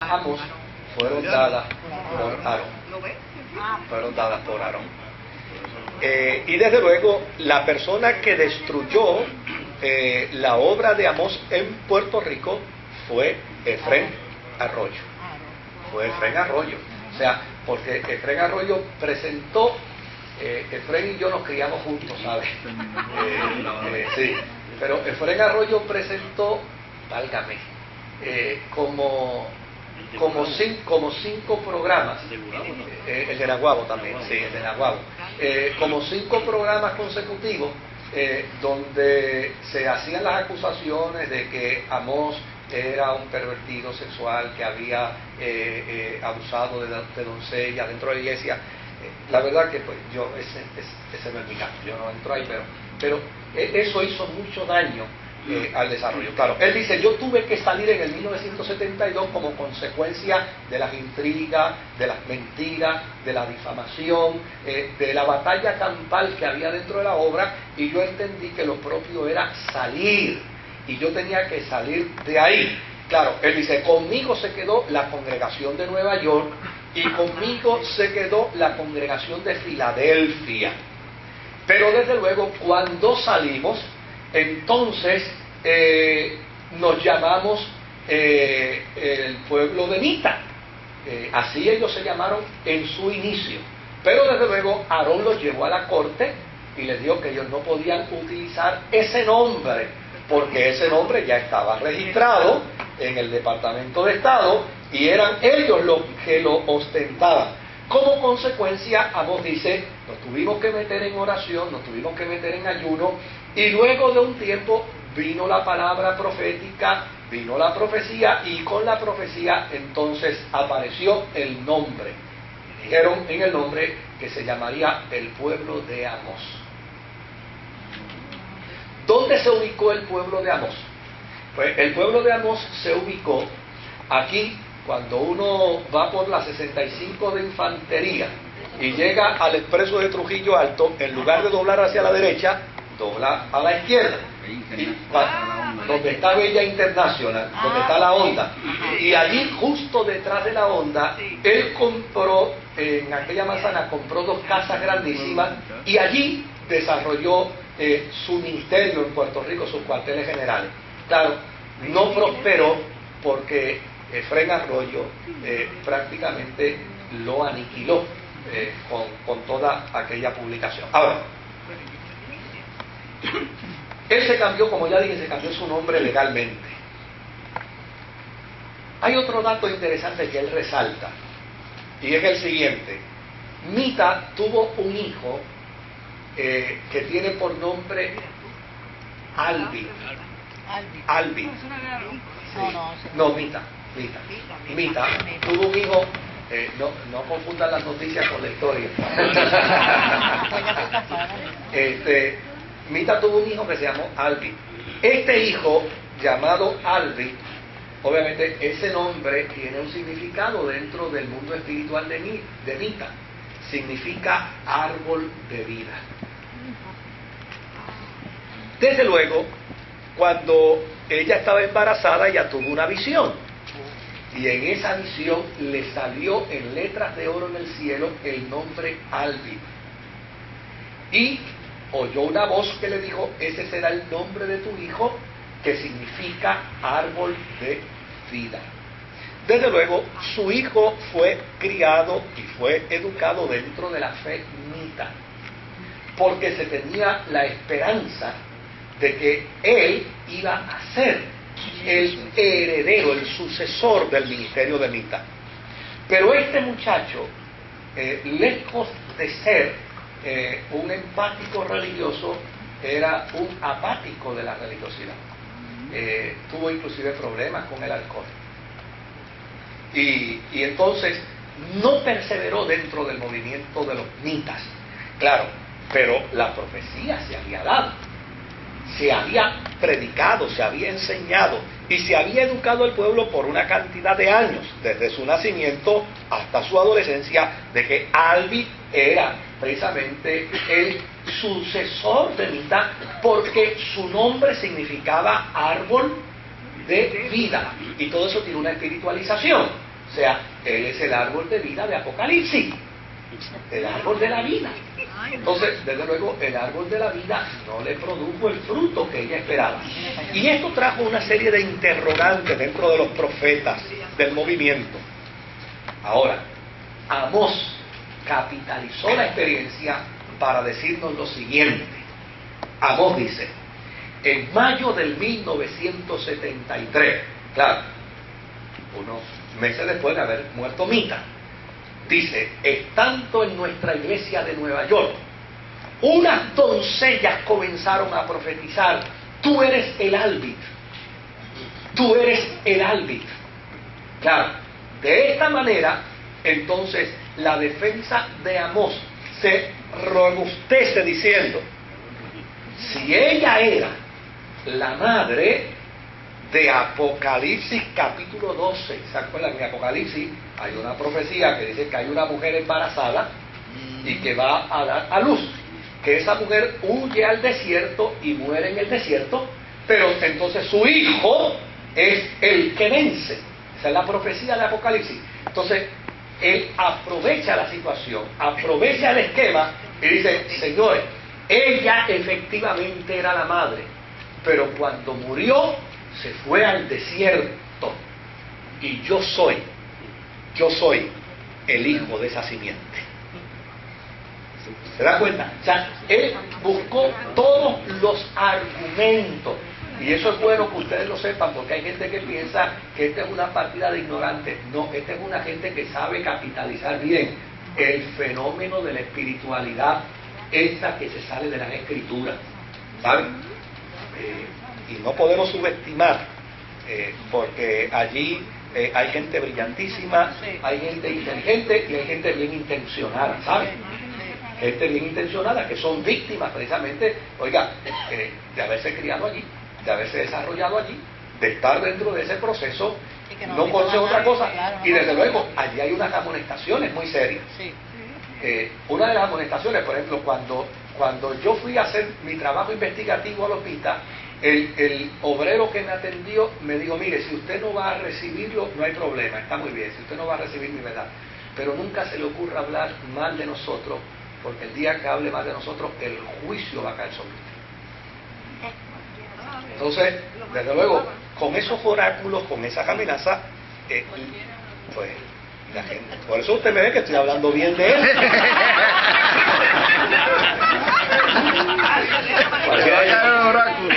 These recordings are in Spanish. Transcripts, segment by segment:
Amos fueron dadas por Aarón. Fueron dadas por Aarón. Y desde luego, la persona que destruyó la obra de Amós en Puerto Rico fue Efrén Arroyo. Fue Efrén Arroyo. O sea, porque Efrén Arroyo presentó, Efrén y yo nos criamos juntos, ¿sabes? Sí, pero Efrén Arroyo presentó, válgame, como cinco programas, el de Naguabo también, sí, el de Naguabo, como 5 programas consecutivos donde se hacían las acusaciones de que Amós era un pervertido sexual, que había abusado de doncellas dentro de la iglesia. La verdad que pues yo, ese no es mi caso, yo no entro ahí, pero eso hizo mucho daño al desarrollo. Claro, él dice, yo tuve que salir en el 1972 como consecuencia de las intrigas, de las mentiras, de la difamación, de la batalla campal que había dentro de la obra, y yo entendí que lo propio era salir, y yo tenía que salir de ahí. Claro, él dice, conmigo se quedó la congregación de Nueva York, y conmigo se quedó la congregación de Filadelfia. Pero desde luego, cuando salimos, entonces nos llamamos el pueblo de Mita. Así ellos se llamaron en su inicio. Pero desde luego Aarón los llevó a la corte y les dijo que ellos no podían utilizar ese nombre, porque ese nombre ya estaba registrado en el Departamento de Estado y eran ellos los que lo ostentaban. Como consecuencia, Amós dice, nos tuvimos que meter en oración, nos tuvimos que meter en ayuno, y luego de un tiempo vino la palabra profética, vino la profecía, y con la profecía entonces apareció el nombre. Dijeron en el nombre que se llamaría el pueblo de Amós. ¿Dónde se ubicó el pueblo de Amós? Pues el pueblo de Amós se ubicó aquí. Cuando uno va por la 65 de Infantería y llega al expreso de Trujillo Alto, en lugar de doblar hacia la derecha, dobla a la izquierda. Donde está Bella Internacional, donde está la Honda. Y allí, justo detrás de la Honda, él compró, en aquella manzana, compró 2 casas grandísimas y allí desarrolló su ministerio en Puerto Rico, sus cuarteles generales. Claro, no prosperó porque Efrén Arroyo prácticamente lo aniquiló con toda aquella publicación. Ahora, él se cambió, como ya dije, se cambió su nombre legalmente. Hay otro dato interesante que él resalta, y es el siguiente. Mita tuvo un hijo que tiene por nombre Albi. Albi. No, Mita. Mita tuvo un hijo, no confundan las noticias con la historia. Mita tuvo un hijo que se llamó Albi. Este hijo, llamado Albi, obviamente ese nombre tiene un significado dentro del mundo espiritual de Mita. Significa árbol de vida. Desde luego, cuando ella estaba embarazada, ella tuvo una visión. Y en esa visión le salió en letras de oro en el cielo el nombre Albi. Y oyó una voz que le dijo, ese será el nombre de tu hijo, que significa árbol de vida. Desde luego, su hijo fue criado y fue educado dentro de la fe Mita, porque se tenía la esperanza de que él iba a ser el heredero, el sucesor del ministerio de Mita. Pero este muchacho, lejos de ser un empático religioso, era un apático de la religiosidad. Tuvo inclusive problemas con el alcohol. Y entonces no perseveró dentro del movimiento de los mitas. Claro, pero la profecía se había dado. Se había predicado, se había enseñado y se había educado al pueblo por una cantidad de años, desde su nacimiento hasta su adolescencia, de que Albi era precisamente el sucesor de Mita, porque su nombre significaba árbol de vida, y todo eso tiene una espiritualización. sea, Él es el árbol de vida de Apocalipsis, el árbol de la vida. Entonces, desde luego, el árbol de la vida no le produjo el fruto que ella esperaba. Y esto trajo una serie de interrogantes dentro de los profetas del movimiento. Ahora, Amós capitalizó la experiencia para decirnos lo siguiente. Amós dice, en mayo del 1973, claro, unos meses después de haber muerto Mita, dice, estando en nuestra iglesia de Nueva York, unas doncellas comenzaron a profetizar, tú eres el árbitro, tú eres el árbitro. Claro, de esta manera, entonces, la defensa de Amós se robustece diciendo, si ella era la madre de Apocalipsis capítulo 12, ¿se acuerdan? En Apocalipsis hay una profecía que dice que hay una mujer embarazada y que va a dar a luz, que esa mujer huye al desierto y muere en el desierto, pero entonces su hijo es el que vence. Esa es la profecía de Apocalipsis. Entonces él aprovecha la situación, aprovecha el esquema y dice, señores, ella efectivamente era la madre, pero cuando murió se fue al desierto y yo soy el hijo de esa simiente. ¿Se da cuenta? O sea, él buscó todos los argumentos. Y eso es bueno que ustedes lo sepan, porque hay gente que piensa que esta es una partida de ignorantes. No, esta es una gente que sabe capitalizar bien el fenómeno de la espiritualidad, esta que se sale de las escrituras, ¿saben? Y no podemos subestimar, porque allí hay gente brillantísima, hay gente inteligente y hay gente bien intencionada, ¿saben? Gente bien intencionada que son víctimas precisamente, oiga, de haberse criado allí, de haberse desarrollado allí, de estar dentro de ese proceso, no conoce otra cosa, y desde luego allí hay unas amonestaciones muy serias. Una de las amonestaciones, por ejemplo, cuando yo fui a hacer mi trabajo investigativo al hospital, el obrero que me atendió me dijo, mire, si usted no va a recibirlo, no hay problema, está muy bien, si usted no va a recibir mi verdad, pero nunca se le ocurra hablar mal de nosotros, porque el día que hable mal de nosotros, el juicio va a caer sobre usted. Entonces, desde luego, con esos oráculos, con esas amenazas, pues la gente, por eso usted me ve que estoy hablando bien de él.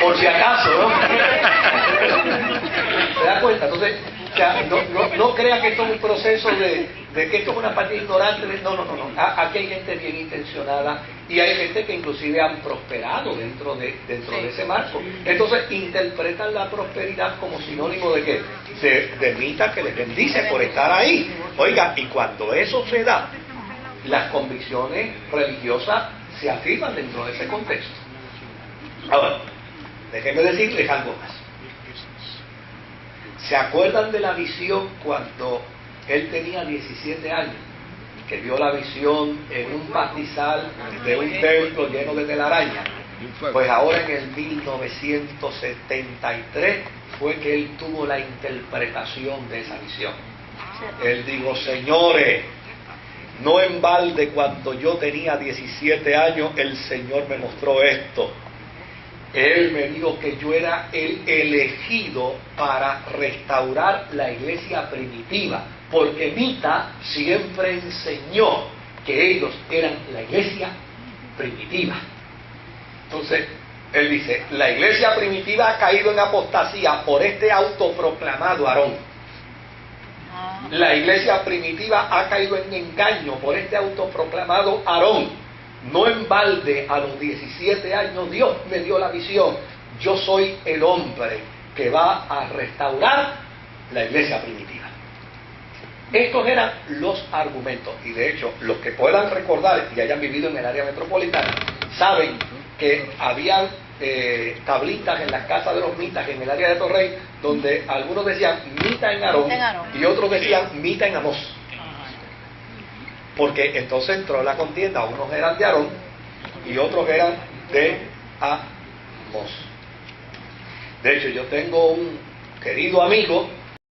Por si acaso, ¿no? ¿Se da cuenta? Entonces, o sea, no crea que esto es un proceso de que esto es una partida ignorante. No. Aquí hay gente bien intencionada y hay gente que inclusive han prosperado dentro de ese marco. Entonces, interpretan la prosperidad como sinónimo de ¿qué? De Mita que les bendice por estar ahí. Oiga, y cuando eso se da, las convicciones religiosas se afirman dentro de ese contexto. Ahora, déjenme decirles algo más. ¿Se acuerdan de la visión cuando él tenía 17 años? Que vio la visión en un pastizal de un templo lleno de telaraña. Pues ahora en el 1973 fue que él tuvo la interpretación de esa visión. Él dijo, señores, no en balde cuando yo tenía 17 años el Señor me mostró esto. Él me dijo que yo era el elegido para restaurar la iglesia primitiva, porque Mita siempre enseñó que ellos eran la iglesia primitiva. Entonces, él dice, la iglesia primitiva ha caído en apostasía por este autoproclamado Aarón. La iglesia primitiva ha caído en engaño por este autoproclamado Aarón. No en balde a los 17 años Dios me dio la visión. Yo soy el hombre que va a restaurar la iglesia primitiva. Estos eran los argumentos. Y de hecho, los que puedan recordar y hayan vivido en el área metropolitana, saben que habían tablitas en las casas de los mitas en el área de Torrey, donde algunos decían Mita en Aarón y otros decían Mita en Amós. Porque entonces entró la contienda, unos eran de Aarón y otros eran de Amós. De hecho, yo tengo un querido amigo